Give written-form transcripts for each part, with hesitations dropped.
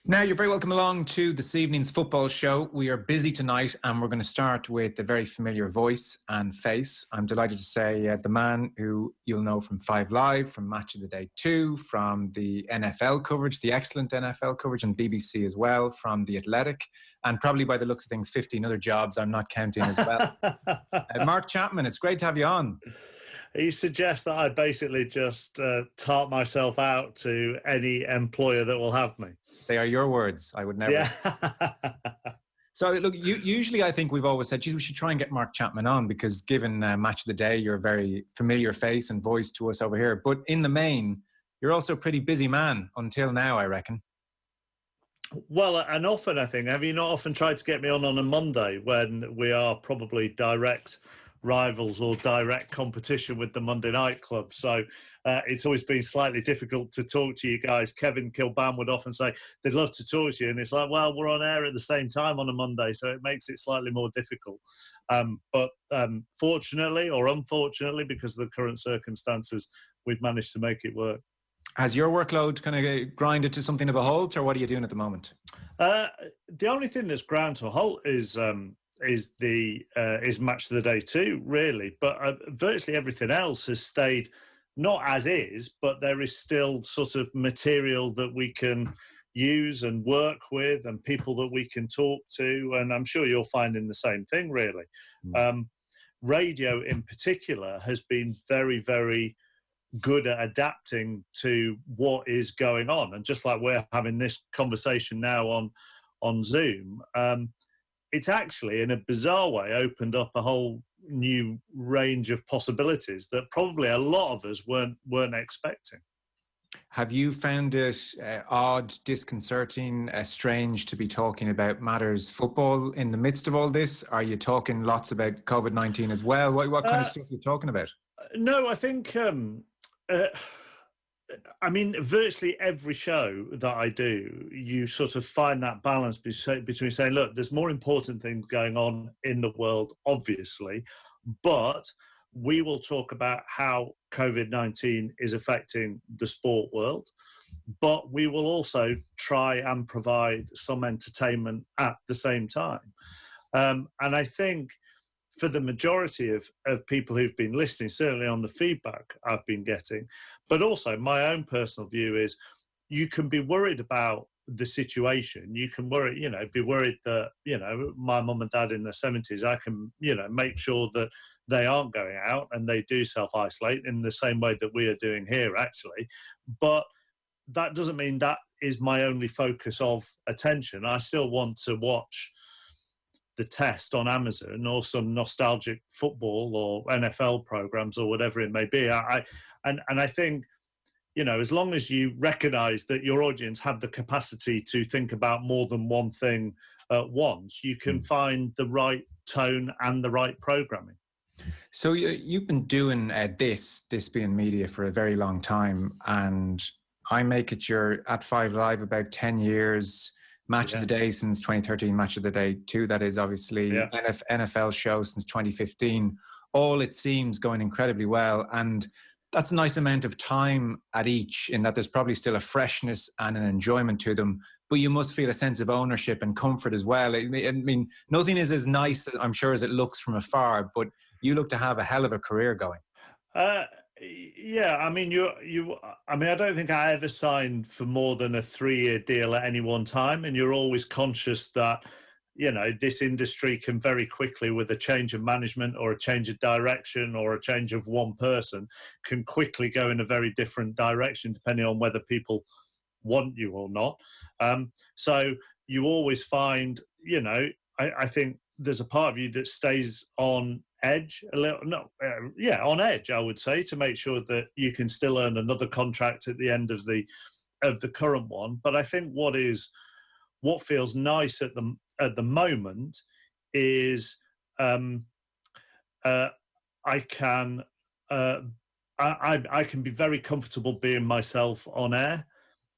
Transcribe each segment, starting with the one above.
Now, you're very welcome along to this evening's football show. We are busy tonight and we're going to start with a very familiar voice and face. I'm delighted to say the man who you'll know from 5 Live, from Match of the Day 2, from the NFL coverage, the excellent NFL coverage on BBC as well, from The Athletic, and probably by the looks of things, 15 other jobs I'm not counting as well. Mark Chapman, it's great to have you on. He suggests that I basically just tart myself out to any employer that will have me. They are your words. I would never. Yeah. So, look, usually I think we've always said, geez, we should try and get Mark Chapman on because given Match of the Day, you're a very familiar face and voice to us over here. But in the main, you're also a pretty busy man until now, I reckon. Well, and often I think, have you not often tried to get me on a Monday when we are probably direct rivals or direct competition with the Monday Night Club? So it's always been slightly difficult to talk to you guys. Kevin Kilban would often say they'd love to talk to you, and it's like, well, we're on air at the same time on a Monday, so it makes it slightly more difficult. But fortunately or unfortunately, because of the current circumstances, we've managed to make it work. Has your workload kind of grinded to something of a halt, or what are you doing at the moment? The only thing that's ground to a halt is Match of the Day 2, really. But virtually everything else has stayed not as is, but there is still sort of material that we can use and work with and people that we can talk to. And I'm sure you're finding the same thing, really. Radio in particular has been very, very good at adapting to what is going on. And just like we're having this conversation now on Zoom, it's actually, in a bizarre way, opened up a whole new range of possibilities that probably a lot of us weren't expecting. Have you found it odd, disconcerting, strange to be talking about matters football in the midst of all this? Are you talking lots about COVID-19 as well? What kind of stuff are you talking about? No, I think... I mean, virtually every show that I do, you sort of find that balance between saying, look, there's more important things going on in the world, obviously, but we will talk about how COVID-19 is affecting the sport world, but we will also try and provide some entertainment at the same time. And I think for the majority of people who've been listening, certainly on the feedback I've been getting, but also my own personal view is you can be worried about the situation. You can be worried that, my mum and dad in their 70s, I can, make sure that they aren't going out and they do self-isolate in the same way that we are doing here, actually. But that doesn't mean that is my only focus of attention. I still want to watch the Test on Amazon or some nostalgic football or NFL programs or whatever it may be. I think, as long as you recognize that your audience have the capacity to think about more than one thing at once, you can find the right tone and the right programming. So you've been doing this being media for a very long time, and I make it you're at 5 Live about 10 years. Match of the Day since 2013, Match of the Day 2, that is obviously, NFL show since 2015. All, it seems, going incredibly well. And that's a nice amount of time at each, in that there's probably still a freshness and an enjoyment to them. But you must feel a sense of ownership and comfort as well. I mean, nothing is as nice, I'm sure, as it looks from afar, but you look to have a hell of a career going. Yeah, I mean, I don't think I ever signed for more than a 3-year deal at any one time. And you're always conscious that, this industry can very quickly, with a change of management or a change of direction or a change of one person, can quickly go in a very different direction, depending on whether people want you or not. So you always find, I think there's a part of you that stays on edge a little, on edge, I would say, to make sure that you can still earn another contract at the end of the current one. But I think what feels nice at the moment is I can be very comfortable being myself on air.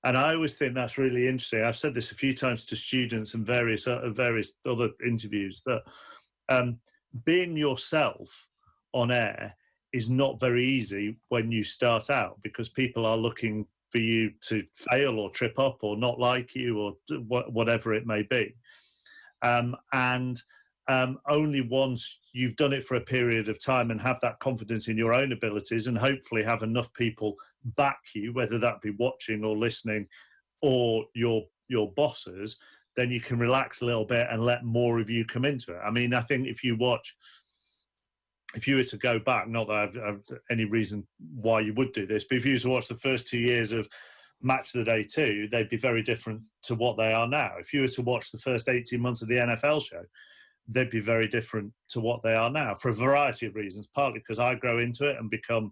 And I always think that's really interesting. I've said this a few times to students and various other interviews, that being yourself on air is not very easy when you start out, because people are looking for you to fail or trip up or not like you or whatever it may be. Only once you've done it for a period of time and have that confidence in your own abilities, and hopefully have enough people back you, whether that be watching or listening or your bosses, then you can relax a little bit and let more of you come into it. I mean, I think if you were to go back, not that I've any reason why you would do this, but if you were to watch the first 2 years of Match of the Day 2, they'd be very different to what they are now. If you were to watch the first 18 months of the NFL show, they'd be very different to what they are now for a variety of reasons, partly because I grow into it and become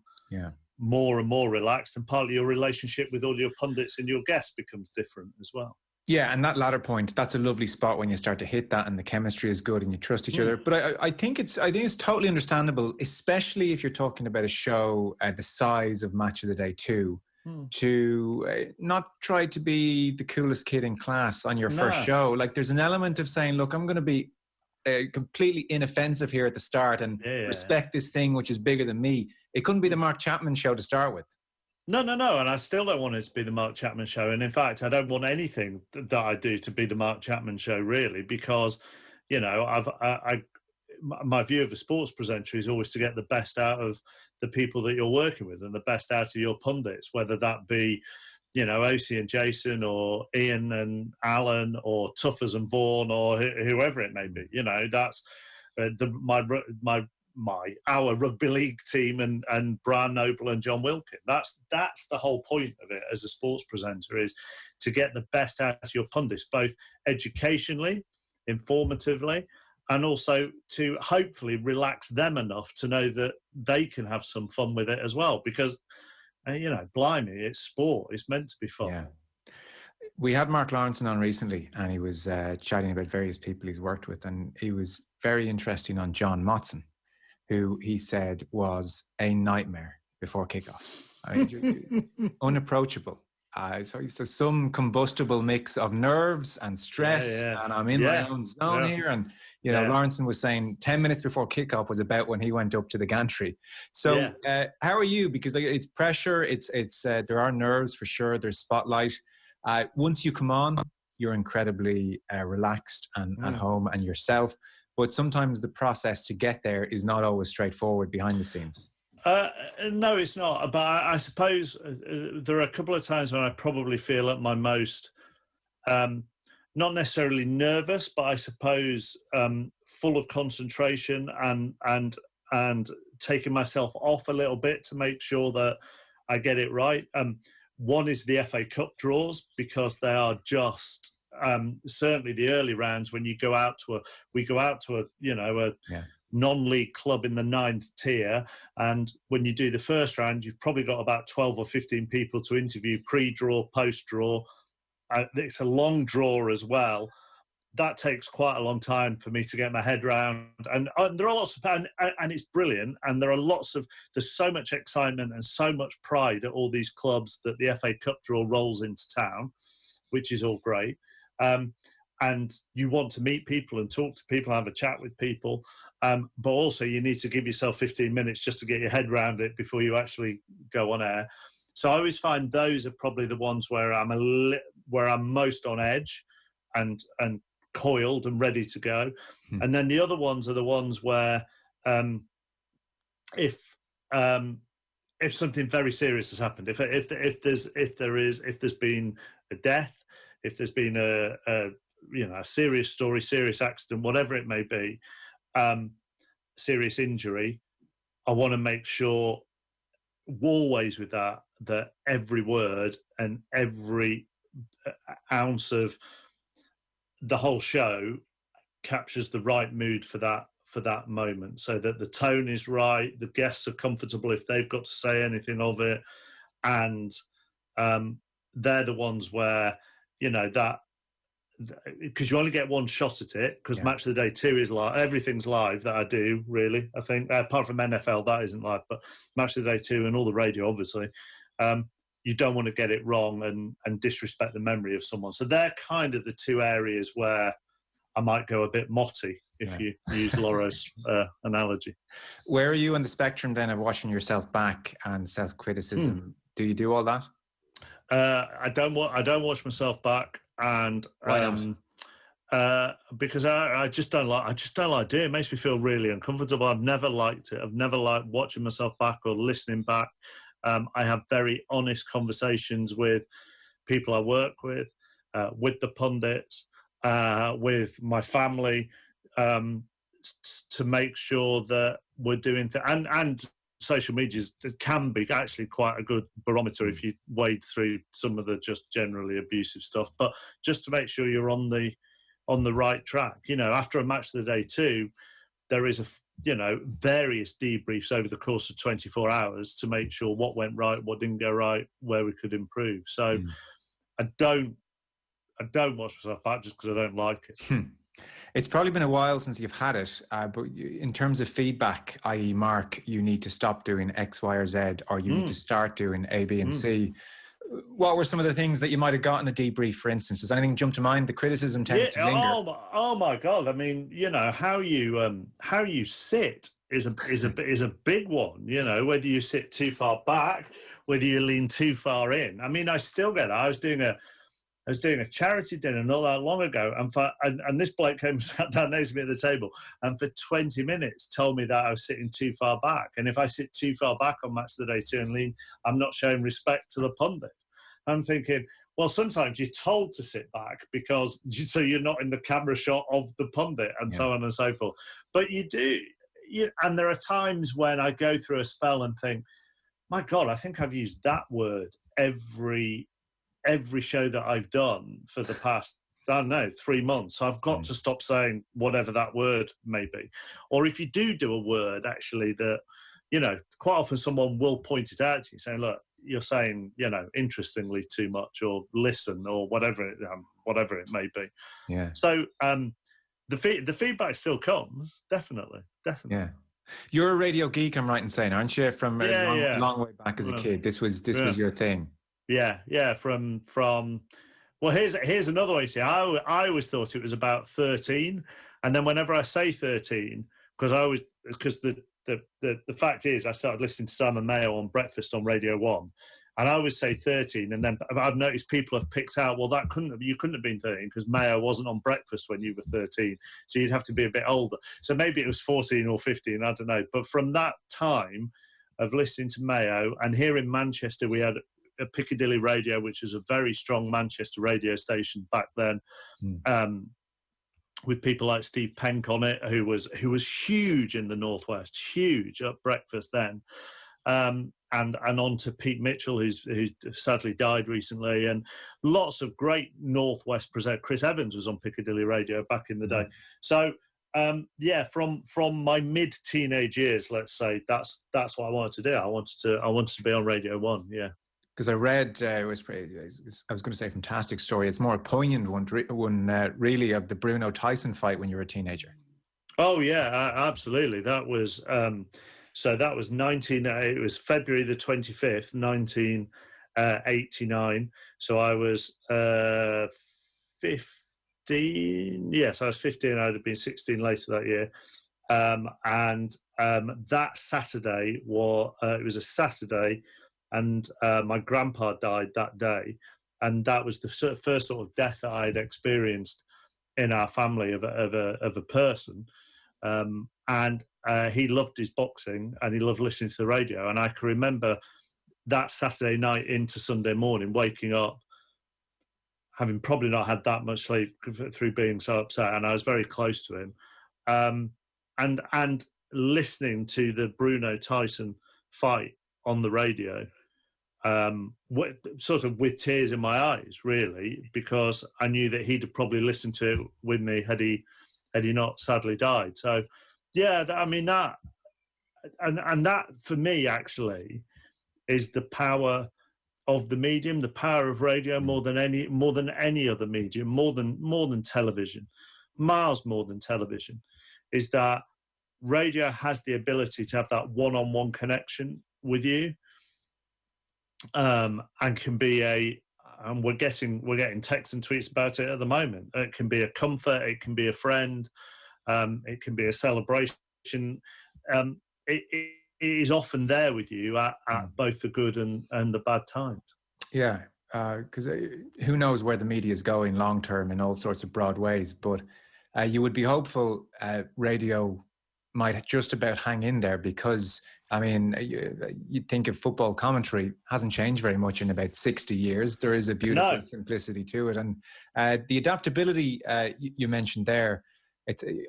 more and more relaxed, and partly your relationship with all your pundits and your guests becomes different as well. Yeah, and that latter point, that's a lovely spot when you start to hit that and the chemistry is good and you trust each other. But I think it's totally understandable, especially if you're talking about a show the size of Match of the Day 2, to not try to be the coolest kid in class on your first show. Like, there's an element of saying, look, I'm going to be completely inoffensive here at the start and respect this thing which is bigger than me. It couldn't be the Mark Chapman show to start with. No, and I still don't want it to be the Mark Chapman show. And in fact, I don't want anything that I do to be the Mark Chapman show, really, because, you know, my view of a sports presenter is always to get the best out of the people that you're working with and the best out of your pundits, whether that be, you know, OC and Jason or Ian and Alan or Tuffers and Vaughan or whoever it may be. You know, that's our rugby league team and Brian Noble and John Wilkin. That's the whole point of it as a sports presenter, is to get the best out of your pundits, both educationally, informatively, and also to hopefully relax them enough to know that they can have some fun with it as well. Because, you know, blimey, it's sport. It's meant to be fun. Yeah. We had Mark Lawrenson on recently, and he was chatting about various people he's worked with, and he was very interesting on John Motson, who he said was a nightmare before kickoff. I mean, unapproachable. So some combustible mix of nerves and stress, and I'm in my own zone here. And, you know, Lawrenson was saying 10 minutes before kickoff was about when he went up to the gantry. So how are you? Because it's pressure, it's there are nerves for sure, there's spotlight. Once you come on, you're incredibly relaxed and at home and yourself. But sometimes the process to get there is not always straightforward behind the scenes. No, it's not. But I suppose there are a couple of times when I probably feel at my most, not necessarily nervous, but I suppose full of concentration and taking myself off a little bit to make sure that I get it right. One is the FA Cup draws, because they are just certainly the early rounds when we go out to a non-league club in the 9th tier, and when you do the first round, you've probably got about 12 or 15 people to interview pre-draw, post-draw. It's a long draw as well. That takes quite a long time for me to get my head around, and there are lots of and it's brilliant, and there's so much excitement and so much pride at all these clubs that the FA Cup draw rolls into town, which is all great. And you want to meet people and talk to people, have a chat with people, but also you need to give yourself 15 minutes just to get your head around it before you actually go on air. So I always find those are probably the ones where I'm most on edge and coiled and ready to go. And then the other ones are the ones where if something very serious has happened, if there's been a death, if there's been a serious story, serious accident, whatever it may be, serious injury, I want to make sure always with that every word and every ounce of the whole show captures the right mood for that moment, so that the tone is right, the guests are comfortable if they've got to say anything of it, and they're the ones where, you know, that, because you only get one shot at it, because Match of the Day 2 is live. Everything's live that I do, really, I think, apart from NFL, that isn't live, but Match of the Day 2 and all the radio, obviously, you don't want to get it wrong and disrespect the memory of someone. So they're kind of the two areas where I might go a bit motty, if you use Laura's analogy. Where are you on the spectrum then of watching yourself back and self-criticism? Do you do all that? I don't watch myself back, and Why not? because I just don't like doing it. It makes me feel really uncomfortable. I've never liked it. I've never liked watching myself back or listening back. I have very honest conversations with people I work with the pundits, with my family, to make sure that we're doing and social media can be actually quite a good barometer if you wade through some of the just generally abusive stuff, but just to make sure you're on the right track. After a match of the day too, there is various debriefs over the course of 24 hours to make sure what went right, what didn't go right, where we could improve. So I don't watch myself back just because I don't like it. It's probably been a while since you've had it, but in terms of feedback, i.e. Mark, you need to stop doing X, Y, or Z, or you need to start doing A, B, and C. What were some of the things that you might have gotten a debrief, for instance? Does anything jump to mind? The criticism tends to linger. Oh my God. I mean, how you sit is a big one, whether you sit too far back, whether you lean too far in. I mean, I still get it. I was doing a charity dinner not that long ago, and this bloke came and sat down next to me at the table, and for 20 minutes told me that I was sitting too far back. And if I sit too far back on Match of the Day 2 and lean, I'm not showing respect to the pundit. I'm thinking, well, sometimes you're told to sit back so you're not in the camera shot of the pundit and so on and so forth. But you do, and there are times when I go through a spell and think, my God, I think I've used that word every show that I've done for the past, I don't know, 3 months. So I've got to stop saying whatever that word may be. Or if you do a word, actually, that, quite often someone will point it out to you, saying, look, you're saying, interestingly too much, or listen, or whatever it may be. Yeah. So the feedback still comes, definitely. Yeah. You're a radio geek, I'm right in saying, aren't you? From a long way back as a kid, this was your thing. Yeah. From well, here's another way. See, I always thought it was about 13, and then whenever I say 13, because the fact is, I started listening to Sam and Mayo on Breakfast on Radio 1, and I always say 13, and then I've noticed people have picked out, well, you couldn't have been 13 because Mayo wasn't on Breakfast when you were 13, so you'd have to be a bit older. So maybe it was 14 or 15, I don't know. But from that time of listening to Mayo, and here in Manchester we had a Piccadilly Radio, which is a very strong Manchester radio station back then, with people like Steve Penk on it, who was huge in the Northwest, huge at Breakfast then, and on to Pete Mitchell, who sadly died recently, and lots of great Northwest presenters. Chris Evans was on Piccadilly Radio back in the day. So from my mid-teenage years, let's say, that's what I wanted to do. I wanted to be on Radio 1. Yeah. Because I read, I was going to say fantastic story. It's more a poignant one really, of the Bruno Tyson fight when you were a teenager. Oh yeah, absolutely. That was that was it was February the 25th, 1989. So I was 15. Yes, I was 15. I'd have been 16 later that year. That Saturday it was a Saturday. And my grandpa died that day, and that was the first sort of death that I had experienced in our family of a person. And he loved his boxing, and he loved listening to the radio. And I can remember that Saturday night into Sunday morning, waking up, having probably not had that much sleep through being so upset, and I was very close to him, and listening to the Bruno Tyson fight on the radio. Sort of with tears in my eyes, really, because I knew that he'd probably listened to it with me had he not sadly died. So, yeah, that for me actually is the power of the medium, the power of radio more than any other medium, more than television, miles more than television, is that radio has the ability to have that one-on-one connection with you. And can be and we're getting texts and tweets about it at the moment. It can be a comfort, it can be a friend, it can be a celebration. It is often there with you at both the good and the bad times. Yeah, because who knows where the media is going long term in all sorts of broad ways, but you would be hopeful radio might just about hang in there, because I mean, you'd think of football commentary hasn't changed very much in about 60 years. There is a beautiful simplicity to it. And the adaptability you mentioned there,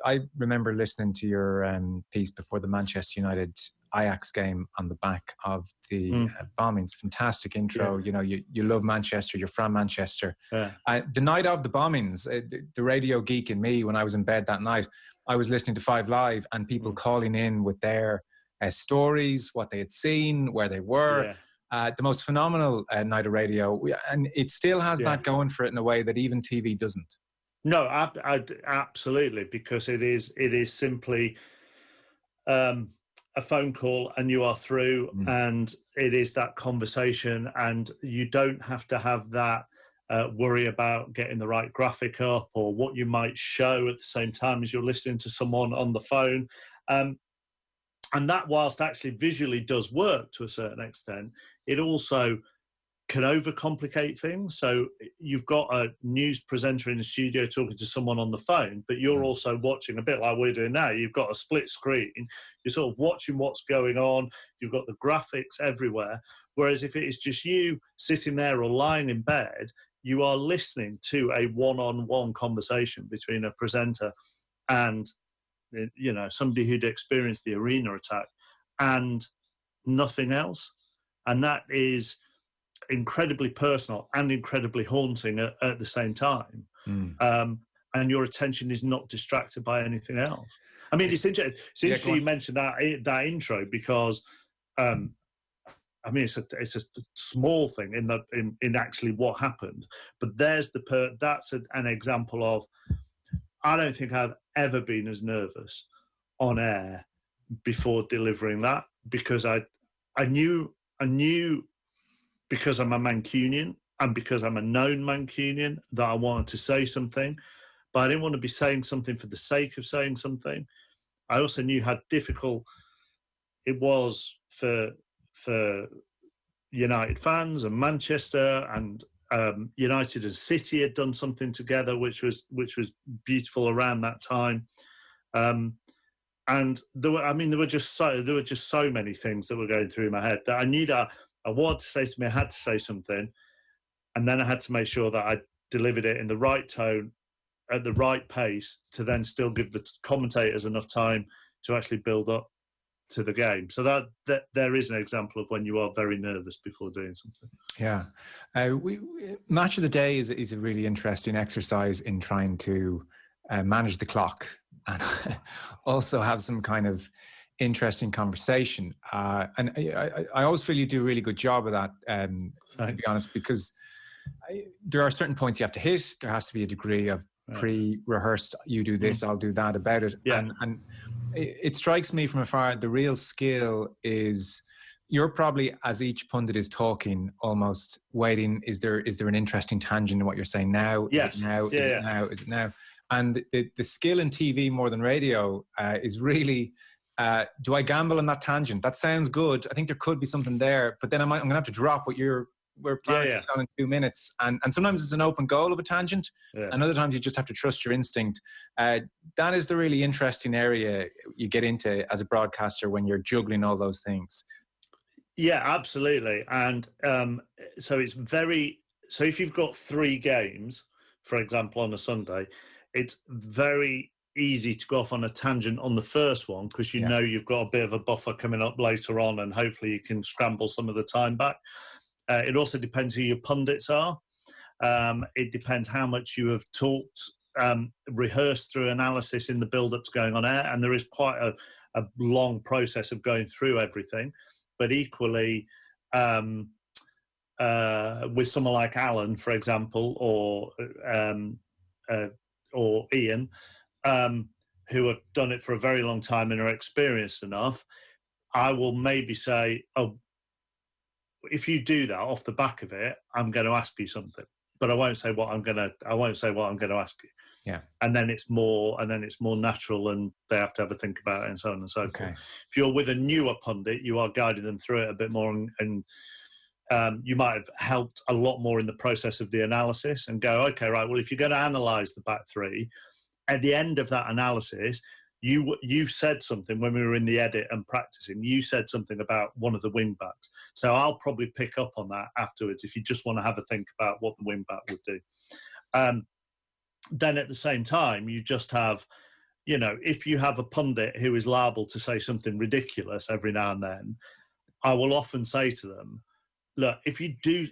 I remember listening to your piece before the Manchester United Ajax game on the back of the bombings. Fantastic intro. Yeah. You know, you love Manchester, you're from Manchester. Yeah. The night of the bombings, the radio geek in me, when I was in bed that night, I was listening to 5 Live and people calling in with their stories, what they had seen, where they were. The most phenomenal night of radio. And it still has that going for it in a way that even TV doesn't. No, absolutely, because it is simply a phone call and you are through, and it is that conversation, and you don't have to have that worry about getting the right graphic up or what you might show at the same time as you're listening to someone on the phone. And that, whilst actually visually does work to a certain extent, it also can overcomplicate things. So you've got a news presenter in the studio talking to someone on the phone, but you're also watching, a bit like we're doing now. You've got a split screen. You're sort of watching what's going on. You've got the graphics everywhere. Whereas if it is just you sitting there or lying in bed, you are listening to a one-on-one conversation between a presenter and, you know, somebody who'd experienced the arena attack and nothing else. And that is incredibly personal and incredibly haunting at the same time. And your attention is not distracted by anything else. I mean, it's interesting you mentioned that intro, because I mean, it's a small thing in actually what happened, but there's that's an example of, I don't think I've ever been as nervous on air before delivering that, because I knew because I'm a Mancunian and because I'm a known Mancunian that I wanted to say something, but I didn't want to be saying something for the sake of saying something. I also knew how difficult it was for United fans, and Manchester and United and City had done something together, which was beautiful around that time. And there were just so many things that were going through my head that I knew that I wanted to say to me, I had to say something, and then I had to make sure that I delivered it in the right tone, at the right pace, to then still give the commentators enough time to actually build up to the game. So that there is an example of when you are very nervous before doing something. Yeah. Match of the Day is a really interesting exercise in trying to manage the clock and also have some kind of interesting conversation. And I always feel you do a really good job of that, to be honest, because there are certain points you have to hit. There has to be a degree of pre-rehearsed, you do this, I'll do that about it. Yeah. And it strikes me from afar, the real skill is you're probably, as each pundit is talking, almost waiting, is there an interesting tangent in what you're saying now? Yes. Is it now? Yeah, is it now? Is it now? And the skill in TV more than radio is really, do I gamble on that tangent? That sounds good. I think there could be something there, but then I'm going to have to drop what we're planning to go in 2 minutes. And sometimes it's an open goal of a tangent, and other times you just have to trust your instinct. That is the really interesting area you get into as a broadcaster when you're juggling all those things. Yeah, absolutely. And so if you've got 3 games, for example, on a Sunday, it's very easy to go off on a tangent on the first one, because you know you've got a bit of a buffer coming up later on, and hopefully you can scramble some of the time back. It also depends who your pundits are. It depends how much you have talked, rehearsed through analysis in the build-ups going on air, and there is quite a long process of going through everything. But equally, with someone like Alan, for example, or Ian, who have done it for a very long time and are experienced enough, I will maybe say, oh, if you do that off the back of it, I'm going to ask you something, but I won't say what I'm going to ask you. Yeah. And then it's more natural, and they have to have a think about it, and so on and so forth. If you're with a newer pundit, you are guiding them through it a bit more, and you might have helped a lot more in the process of the analysis and go, okay, right, well, if you're going to analyse the back three, at the end of that analysis, you said something when we were in the edit and practicing. You said something about one of the wing backs. So I'll probably pick up on that afterwards if you just want to have a think about what the wing back would do. Then at the same time, you just have, you know, if you have a pundit who is liable to say something ridiculous every now and then, I will often say to them, look, if you do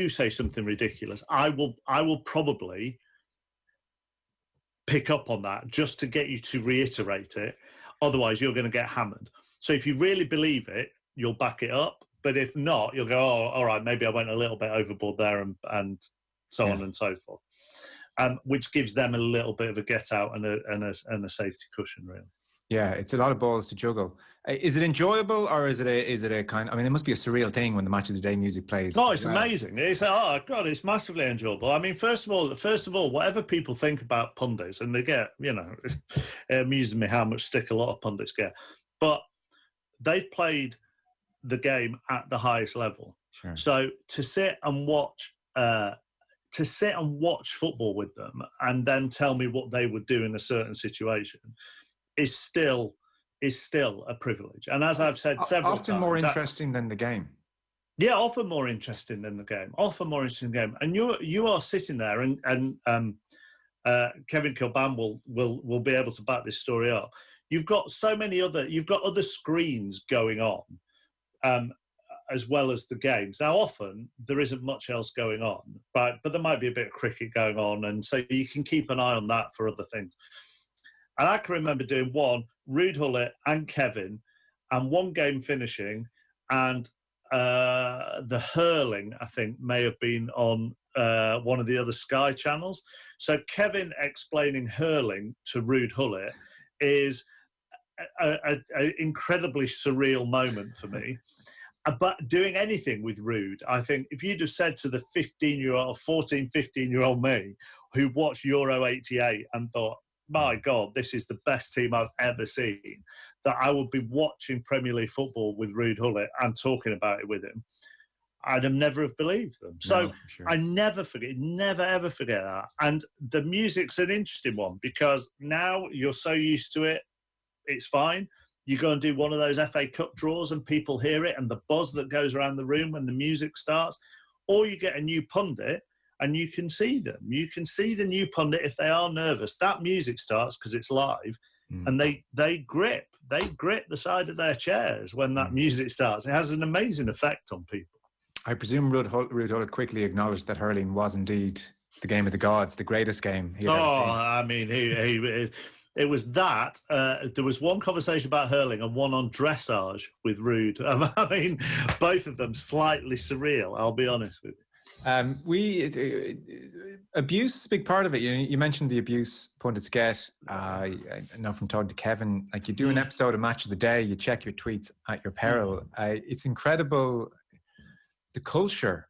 say something ridiculous, I will probably pick up on that just to get you to reiterate it. Otherwise, you're going to get hammered. So if you really believe it, you'll back it up. But if not, you'll go, oh, all right, maybe I went a little bit overboard there and so on and so forth. Which gives them a little bit of a get out and a safety cushion, really. Yeah, it's a lot of balls to juggle. Is it enjoyable, or is it a kind? I mean, it must be a surreal thing when the match of the day music plays. Oh, it's amazing! It's it's massively enjoyable. I mean, first of all, whatever people think about pundits, and they get, you know, it amuses me how much stick a lot of pundits get, but they've played the game at the highest level. Sure. So to sit and watch football with them and then tell me what they would do in a certain situation is still a privilege. And as I've said several times, often more interesting than the game. Yeah, often more interesting than the game. And you are sitting there, and Kevin Kilban will be able to back this story up. You've got other screens going on, as well as the games. Now, often there isn't much else going on, but there might be a bit of cricket going on, and so you can keep an eye on that for other things. And I can remember doing one, Ruud Gullit and Kevin, and one game finishing, and the hurling, I think, may have been on one of the other Sky channels. So Kevin explaining hurling to Ruud Gullit is an incredibly surreal moment for me. But doing anything with Ruud, I think if you'd have said to the 15-year-old me who watched Euro 88 and thought, my God, this is the best team I've ever seen, that I would be watching Premier League football with Ruud Gullit and talking about it with him, I'd have never have believed them. So sure. I never ever forget that. And the music's an interesting one because now you're so used to it, it's fine. You go and do one of those FA Cup draws and people hear it and the buzz that goes around the room when the music starts, or you get a new pundit and you can see them. You can see the new pundit if they are nervous. That music starts because it's live, and they grip the side of their chairs when that music starts. It has an amazing effect on people. I presume Ruud Gullit quickly acknowledged that hurling was indeed the game of the gods, the greatest game he had ever seen. I mean, it was that. There was one conversation about hurling and one on dressage with Ruud. I mean, both of them slightly surreal, I'll be honest with you. Abuse is a big part of it. You mentioned the abuse pundits get. I know from talking to Kevin, like you do an episode of Match of the Day, you check your tweets at your peril. It's incredible, the culture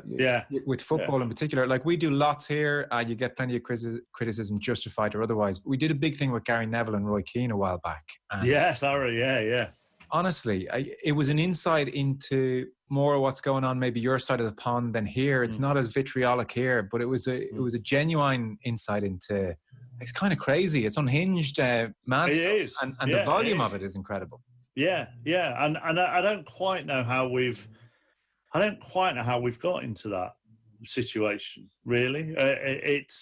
with football in particular. Like we do lots here. You get plenty of criticism, justified or otherwise. But we did a big thing with Gary Neville and Roy Keane a while back. Honestly, it was an insight into more of what's going on, maybe your side of the pond than here. It's not as vitriolic here, but it was a genuine insight into. It's kind of crazy. It's unhinged, mad stuff, and the volume of it is incredible. Yeah, and I don't quite know how we've got into that situation. Really, it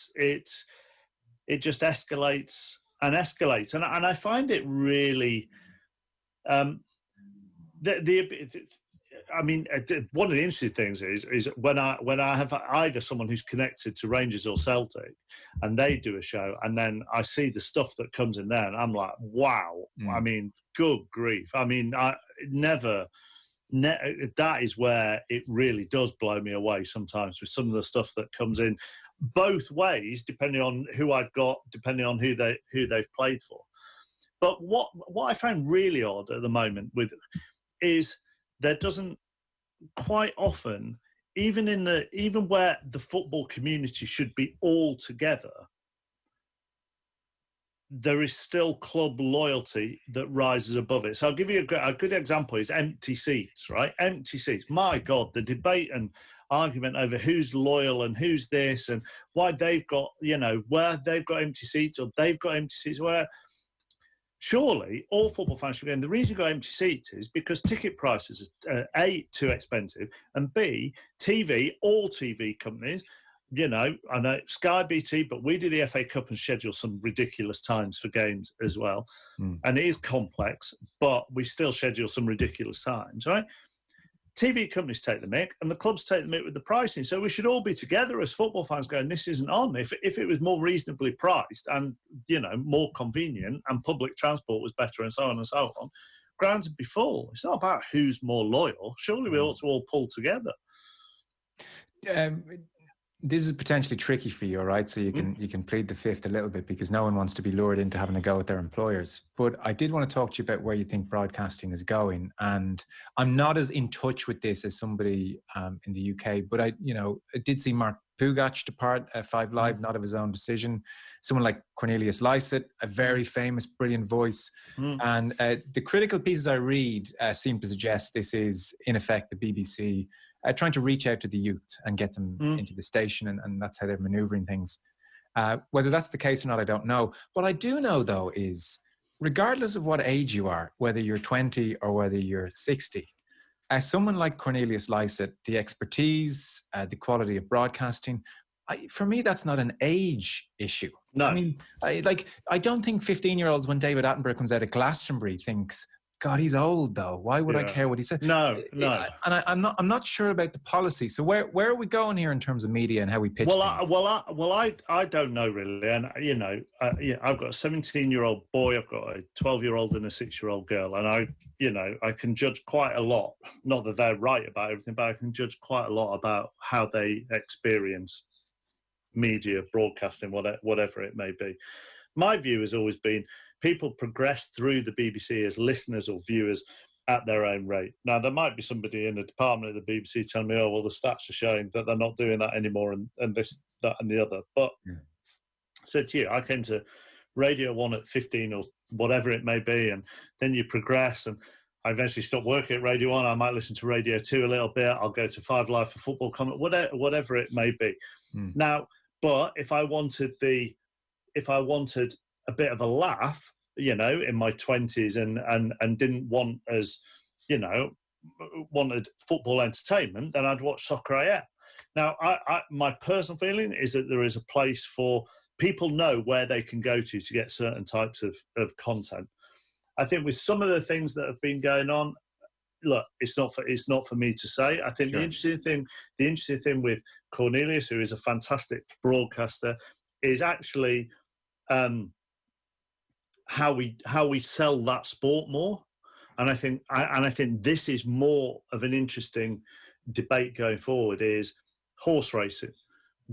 just escalates and escalates, and I find it really. I mean, one of the interesting things is when I have either someone who's connected to Rangers or Celtic, and they do a show, and then I see the stuff that comes in there, and I'm like, wow. I mean, good grief. I mean, that is where it really does blow me away sometimes with some of the stuff that comes in, both ways, depending on who I've got, depending on who they've played for. But what I find really odd at the moment is there doesn't quite often, even where the football community should be all together, there is still club loyalty that rises above it. So I'll give you a good example is empty seats, right? Empty seats. My God, the debate and argument over who's loyal and who's this and why they've got, where they've got empty seats or they've got empty seats, where surely all football fans should go. And the reason you've got empty seats is because ticket prices are A, too expensive, and B, all TV companies, I know Sky BT, but we do the FA Cup and schedule some ridiculous times for games as well. And it is complex, but we still schedule some ridiculous times, right? TV companies take the mick and the clubs take the mick with the pricing. So we should all be together as football fans going, this isn't on. If it was more reasonably priced and, more convenient and public transport was better and so on and so on, grounds would be full. It's not about who's more loyal. Surely we ought to all pull together. This is potentially tricky for you, right? So you can plead the fifth a little bit because no one wants to be lured into having a go at their employers. But I did want to talk to you about where you think broadcasting is going. And I'm not as in touch with this as somebody in the UK, but I did see Mark Pugac depart at 5 Live, not of his own decision. Someone like Cornelius Lycett, a very famous, brilliant voice. And the critical pieces I read seem to suggest this is, in effect, the BBC trying to reach out to the youth and get them into the station, and that's how they're maneuvering things. Whether that's the case or not, I don't know. What I do know, though, is regardless of what age you are, whether you're 20 or whether you're 60, someone like Cornelius Lycett, the expertise, the quality of broadcasting, for me, that's not an age issue. No. I mean, I don't think 15-year-olds, when David Attenborough comes out of Glastonbury, thinks, God, he's old though. Why would I care what he said? No. And I'm not sure about the policy. So where are we going here in terms of media and how we pitch things? I don't know really. And I've got a 17-year-old boy, I've got a 12-year-old and a 6-year-old girl, and I can judge quite a lot. Not that they're right about everything, but I can judge quite a lot about how they experience media, broadcasting, whatever it may be. My view has always been people progress through the BBC as listeners or viewers at their own rate. Now, there might be somebody in a department at the BBC telling me, oh, well, the stats are showing that they're not doing that anymore and this, that and the other. But so to you, I came to Radio 1 at 15 or whatever it may be, and then you progress, and I eventually stopped working at Radio 1. I might listen to Radio 2 a little bit. I'll go to 5 Live for football comment, whatever it may be. Now, but if I wanted a bit of a laugh, in my 20s and didn't want wanted football entertainment, then I'd watch Soccer AM. Now, my personal feeling is that there is a place for people know where they can go to get certain types of content. I think with some of the things that have been going on, look, it's not for me to say. I think the interesting thing with Cornelius, who is a fantastic broadcaster, is actually how we sell that sport more. And I think this is more of an interesting debate going forward, is horse racing,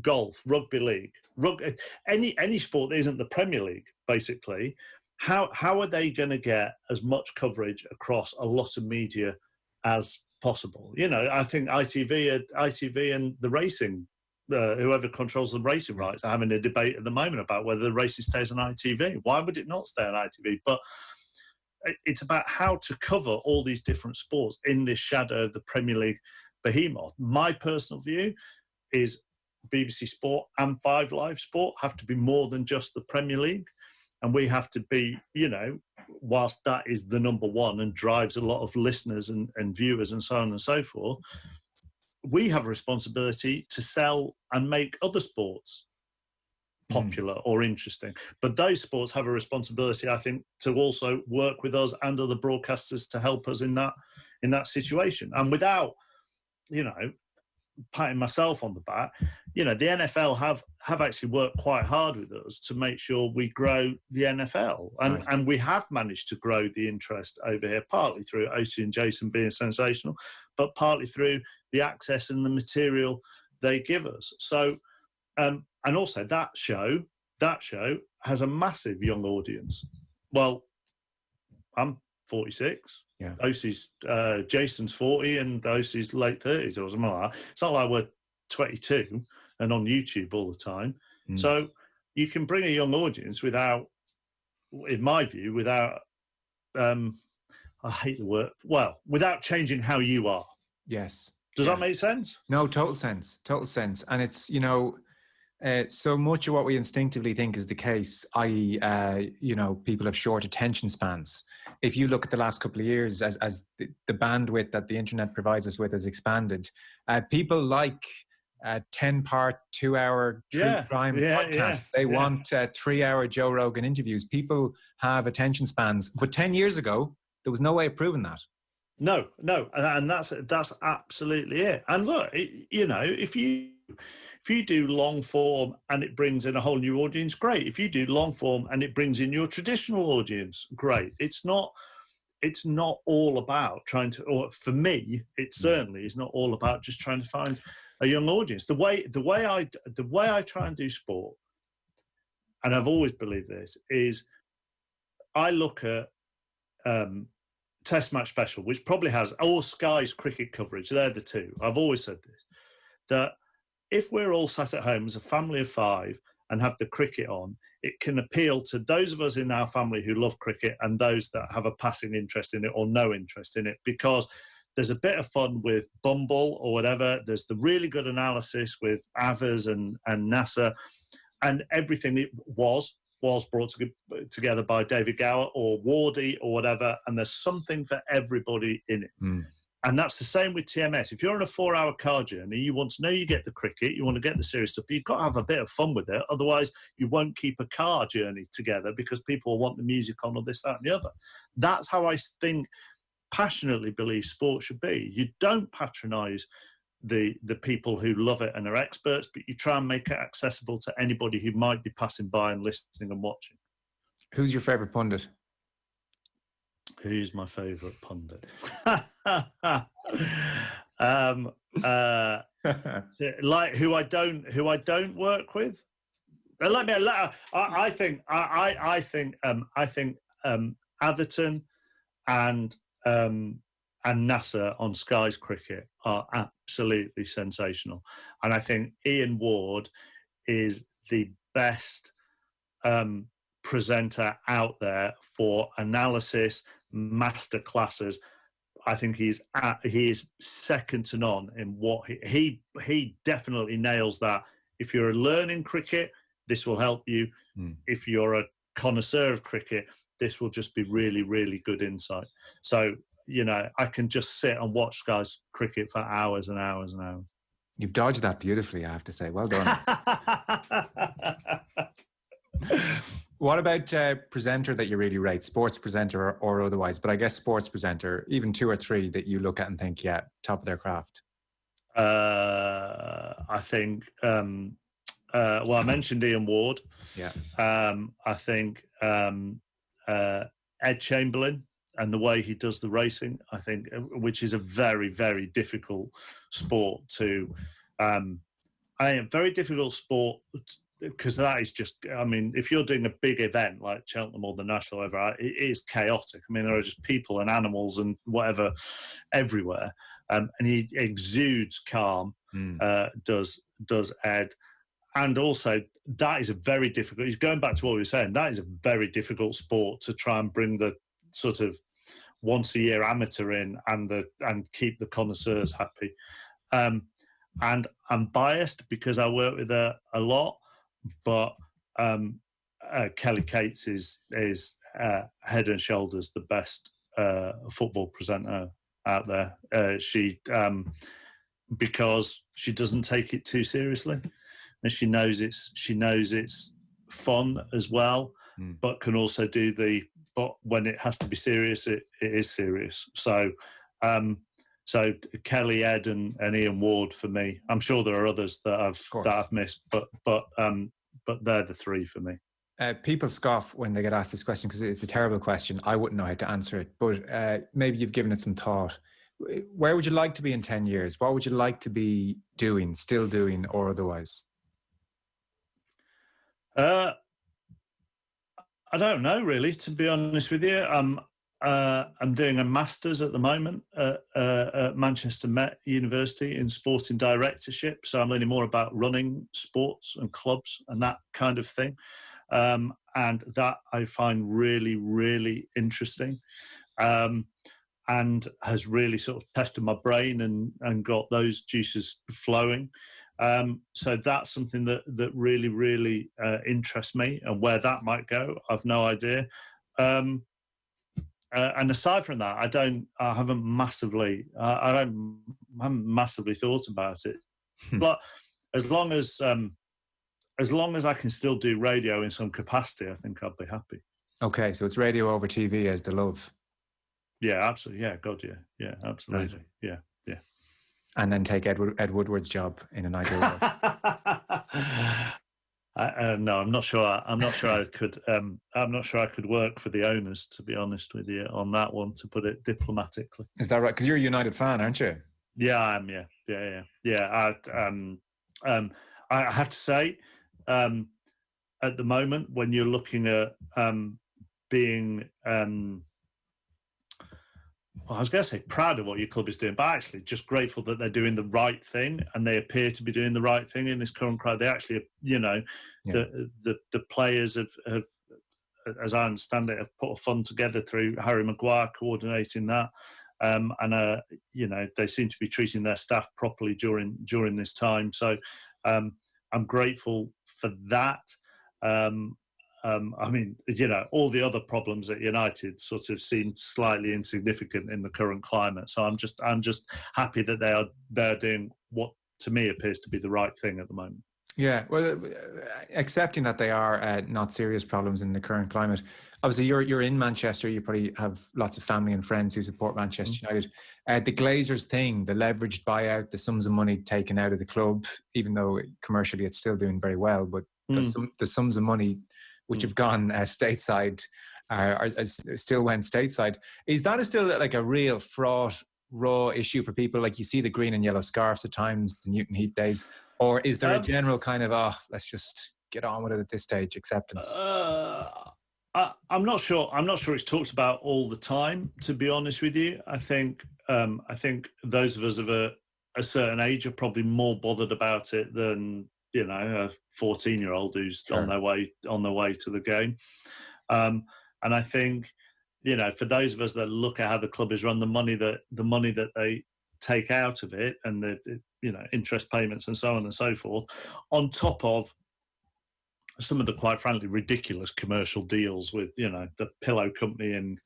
golf, rugby league, any sport that isn't the Premier League, basically. How are they going to get as much coverage across a lot of media as possible? I think ITV and the racing, whoever controls the racing rights, are having a debate at the moment about whether the racing stays on ITV. Why would it not stay on ITV? But it's about how to cover all these different sports in this shadow of the Premier League behemoth. My personal view is BBC Sport and 5 Live Sport have to be more than just the Premier League. And we have to be, whilst that is the number one and drives a lot of listeners and viewers and so on and so forth, we have a responsibility to sell and make other sports popular or interesting. But those sports have a responsibility, I think, to also work with us and other broadcasters to help us in that situation. And without, patting myself on the back, the NFL have actually worked quite hard with us to make sure we grow the NFL. And we have managed to grow the interest over here, partly through Osi and Jason being sensational, but partly through the access and the material they give us. So, and also that show has a massive young audience. Well, I'm 46. Yeah. Osi's, Jason's 40 and Osi's late 30s or something like that. It's not like we're 22 and on YouTube all the time. So you can bring a young audience without in my view, without I hate the word. Well, without changing how you are. Yes. Does that make sense? No, total sense. Total sense. And it's, so much of what we instinctively think is the case, i.e., people have short attention spans. If you look at the last couple of years, as the bandwidth that the internet provides us with has expanded, people like 10-part, 2-hour true crime podcasts. They want 3-hour Joe Rogan interviews. People have attention spans. But 10 years ago, there was no way of proving that. No, and that's absolutely it. And look, if you do long form and it brings in a whole new audience, great. If you do long form and it brings in your traditional audience, great. It's not all about trying to, or for me, it certainly is not all about just trying to find a young audience. The way I try and do sport, and I've always believed this, is I look at Test Match Special, which probably has all Sky's cricket coverage. They're the two. I've always said this, that if we're all sat at home as a family of 5 and have the cricket on, it can appeal to those of us in our family who love cricket and those that have a passing interest in it or no interest in it, because there's a bit of fun with Bumble or whatever. There's the really good analysis with Avers and NASA, and everything it was brought together by David Gower or Wardy or whatever, and there's something for everybody in it. And that's the same with TMS. If you're on a 4-hour car journey, you want to know you get the cricket, you want to get the serious stuff, but you've got to have a bit of fun with it. Otherwise, you won't keep a car journey together because people will want the music on or this, that, and the other. That's how I think, passionately believe sport should be. You don't patronise the people who love it and are experts, but you try and make it accessible to anybody who might be passing by and listening and watching. Who's your favourite pundit? Who's my favourite pundit? Like who I don't work with. I think Atherton and NASA on Sky's cricket are absolutely sensational, and I think Ian Ward is the best presenter out there for analysis, master classes. I think he is second to none in what he definitely nails that. If you're learning cricket, this will help you. If you're a connoisseur of cricket, this will just be really, really good insight. So, I can just sit and watch Sky's cricket for hours and hours and hours. You've dodged that beautifully, I have to say. Well done. What about presenter that you really rate, sports presenter or otherwise? But I guess sports presenter, even 2 or 3 that you look at and think, yeah, top of their craft. I think, I mentioned Ian Ward. Yeah. I think Ed Chamberlain and the way he does the racing, I think, which is a very, very difficult sport to, very difficult sport, because that is just, if you're doing a big event like Cheltenham or the National, whatever, it is chaotic. There are just people and animals and whatever everywhere. And he exudes calm, does Ed. And also, that is a very difficult, going back to what we were saying, that is a very difficult sport to try and bring the sort of once-a-year amateur in and keep the connoisseurs happy. And I'm biased because I work with her a lot, but Kelly Cates is head and shoulders the best football presenter out there. Because she doesn't take it too seriously, and she knows it's fun as well, but can also but when it has to be serious, it is serious. So Kelly, Ed, and Ian Ward for me. I'm sure there are others that I've missed, but they're the 3 for me. People scoff when they get asked this question because it's a terrible question. I wouldn't know how to answer it, but maybe you've given it some thought. Where would you like to be in 10 years? What would you like to be doing, still doing, or otherwise? I don't know, really, to be honest with you. I'm doing a master's at the moment at Manchester Met University in sporting directorship. So I'm learning more about running sports and clubs and that kind of thing. and that I find really, really interesting. And has really sort of tested my brain and got those juices flowing. So that's something that really, really interests me, and where that might go, I've no idea. And aside from that, I haven't massively thought about it. But as long as I can still do radio in some capacity, I think I'll be happy. Okay, so it's radio over TV as the love. Yeah, absolutely. Yeah, God, yeah, absolutely. Right. Yeah. And then take Ed Woodward's job in an ideal world. No, I'm not sure. I'm not sure I could. I'm not sure I could work for the owners, to be honest with you, on that one, to put it diplomatically. Is that right? Because you're a United fan, aren't you? Yeah, I am. Yeah. I have to say, at the moment, when you're looking at being well, I was going to say proud of what your club is doing, but actually just grateful that they're doing the right thing, and they appear to be doing the right thing in this current crowd. They actually, the players have, as I understand it, have put a fund together through Harry Maguire coordinating that, and they seem to be treating their staff properly during this time. So I'm grateful for that. I mean, all the other problems at United sort of seem slightly insignificant in the current climate. So I'm just happy that they're doing what to me appears to be the right thing at the moment. Yeah, well, accepting that they are not serious problems in the current climate. Obviously, you're in Manchester. You probably have lots of family and friends who support Manchester United. The Glazers thing, the leveraged buyout, the sums of money taken out of the club, even though commercially it's still doing very well, but the sums of money which have gone stateside, still went stateside. Is that still like a real fraught, raw issue for people? Like, you see the green and yellow scarves at times, the Newton Heat days, or is there a general kind of, let's just get on with it at this stage, acceptance? I'm not sure. I'm not sure it's talked about all the time, to be honest with you. I think those of us of a certain age are probably more bothered about it than a 14-year-old who's on their way to the game. And I think, for those of us that look at how the club is run, the money that they take out of it, and the interest payments and so on and so forth, on top of some of the, quite frankly, ridiculous commercial deals with the pillow company in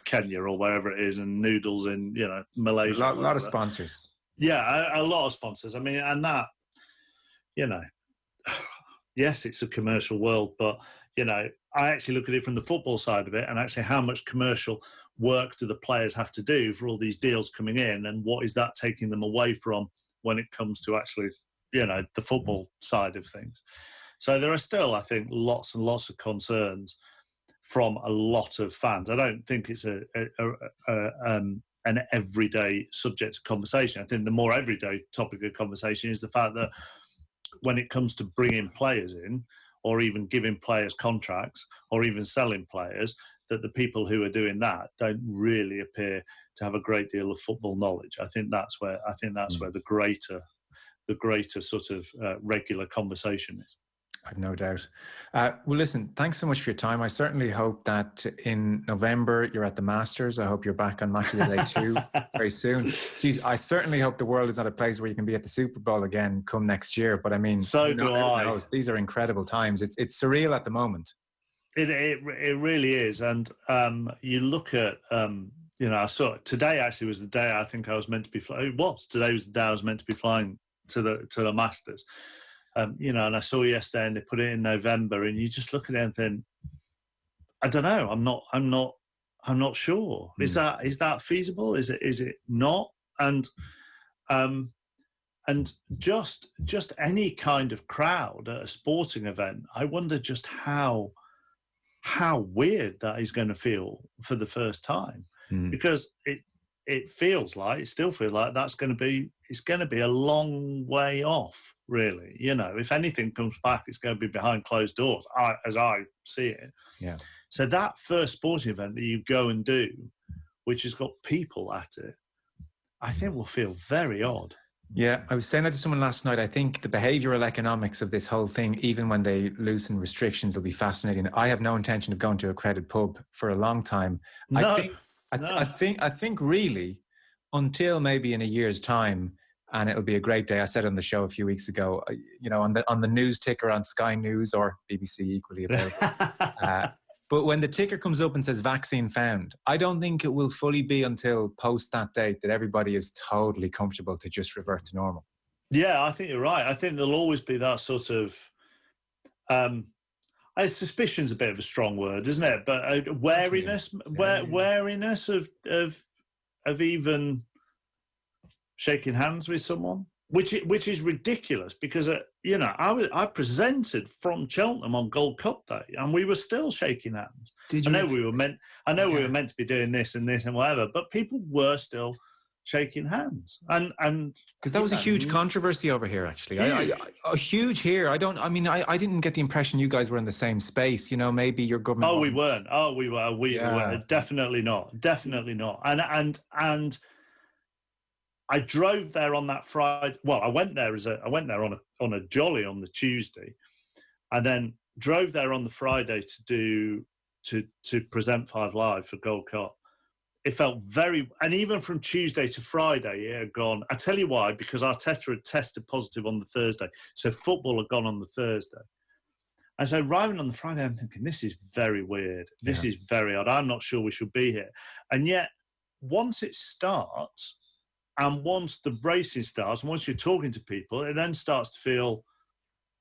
Kenya or wherever it is, and noodles in Malaysia. A lot of sponsors. Yeah, a lot of sponsors. I mean, and that yes, it's a commercial world, but I actually look at it from the football side of it, and actually how much commercial work do the players have to do for all these deals coming in, and what is that taking them away from when it comes to actually the football side of things. So there are still, I think, lots and lots of concerns from a lot of fans. I don't think it's an everyday subject of conversation. I think the more everyday topic of conversation is the fact that when it comes to bringing players in, or even giving players contracts, or even selling players, that the people who are doing that don't really appear to have a great deal of football knowledge. I think that's where the greater sort of regular conversation is. I've no doubt. Well, listen, thanks so much for your time. I certainly hope that in November you're at the Masters. I hope you're back on Match of the Day 2 very soon. Geez, I certainly hope the world is not a place where you can be at the Super Bowl again come next year. But I mean, so do I. These are incredible times. It's surreal at the moment. It really is. And you look at, I saw today actually was the day I think I was meant to be flying. Today was the day I was meant to be flying to the Masters. And I saw yesterday, and they put it in November, and you just look at it and think, I don't know. I'm not sure. Is that feasible? Is it not? And just any kind of crowd at a sporting event, I wonder just how weird that is going to feel for the first time, because it still feels like it's going to be a long way off. Really, if anything comes back, it's going to be behind closed doors, as I see it. Yeah. So that first sporting event that you go and do, which has got people at it, I think will feel very odd. Yeah, I was saying that to someone last night. I think the behavioral economics of this whole thing, even when they loosen restrictions, will be fascinating. I have no intention of going to a crowded pub for a long time. I No, think, no. I think really, until maybe in a year's time, and it'll be a great day. I said on the show a few weeks ago, you know, on the news ticker on Sky News or BBC, equally available. But when the ticker comes up and says vaccine found, I don't think it will fully be until post that date that everybody is totally comfortable to just revert to normal. Yeah, I think you're right. I think there'll always be that sort of, suspicion's a bit of a strong word, isn't it? But wariness, wariness of even shaking hands with someone, which is ridiculous because you know, I presented from Cheltenham on Gold Cup Day and we were still shaking hands. I know we were meant to be doing this and whatever, but people were still shaking hands, and because that was a huge controversy over here, actually. Huge here. I didn't get the impression you guys were in the same space. You know, maybe your government. We weren't. We were definitely not. And I drove there on that Friday. Well, I went there on a jolly on the Tuesday, and then drove there on the Friday to present Five Live for Gold Cup. It felt and even from Tuesday to Friday, it had gone. I tell you why, because Arteta had tested positive on the Thursday, so football had gone on the Thursday. And so arriving on the Friday, I'm thinking, this is very weird. This is very odd. I'm not sure we should be here. And yet, once it starts, and once the racing starts, and once you're talking to people, it then starts to feel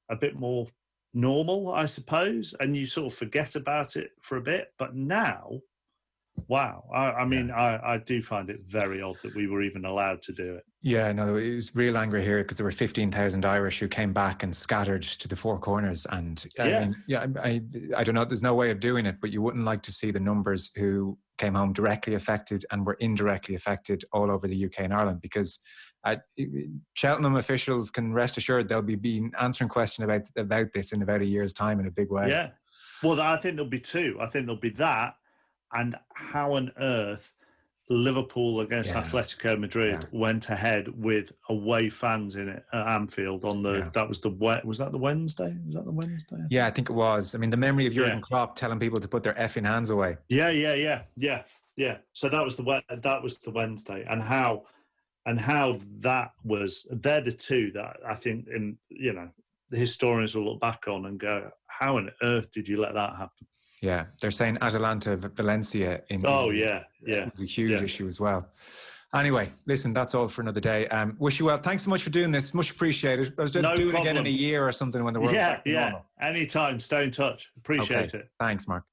a bit more normal, I suppose, and you sort of forget about it for a bit. But now, wow, I do find it very odd that we were even allowed to do it. Yeah, no, it was real anger here because there were 15,000 Irish who came back and scattered to the four corners. And I don't know, there's no way of doing it, but you wouldn't like to see the numbers who came home directly affected and were indirectly affected all over the UK and Ireland, because Cheltenham officials can rest assured they'll be answering questions about this in about a year's time in a big way. Yeah, well, I think there'll be two. I think there'll be that, and how on earth Liverpool against Atletico Madrid went ahead with away fans in it at Anfield on the was that the Wednesday? Was that the Wednesday? Yeah, I think it was. I mean, the memory of Jurgen Klopp telling people to put their effing hands away. Yeah. So that was the Wednesday, and how that was. They're the two that I think, the historians will look back on and go, how on earth did you let that happen? Yeah, they're saying Atalanta Valencia was a huge issue as well. Anyway, listen, that's all for another day. Wish you well. Thanks so much for doing this. Much appreciated. I was just do it again in a year or something when the world's back to normal. Anytime. Stay in touch. Appreciate it. Thanks, Mark.